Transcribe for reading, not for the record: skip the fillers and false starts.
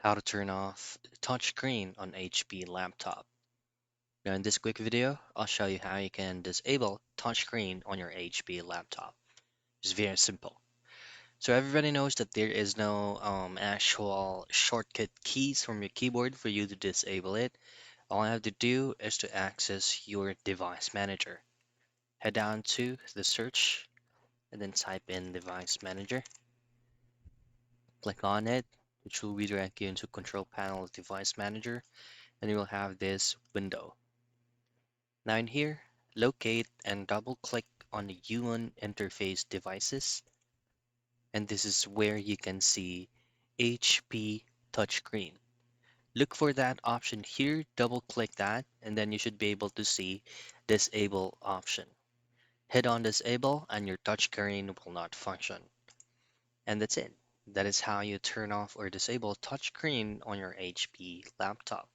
How to turn off touchscreen on HP laptop. Now in this quick video, I'll show you how you can disable touchscreen on your HP laptop. It's very simple. So everybody knows that there is no actual shortcut keys from your keyboard for you to disable it. All I have to do is to access your device manager. Head down to the search and then type in device manager. Click on it, which will redirect you into control panel device manager, and you will have this window. Now in here, locate and double click on the human interface devices, and this is where you can see HP touchscreen. Look for that option here, double click that, and then you should be able to see disable option. Hit on disable and your touchscreen will not function. And that's it. That is how you turn off or disable touchscreen on your HP laptop.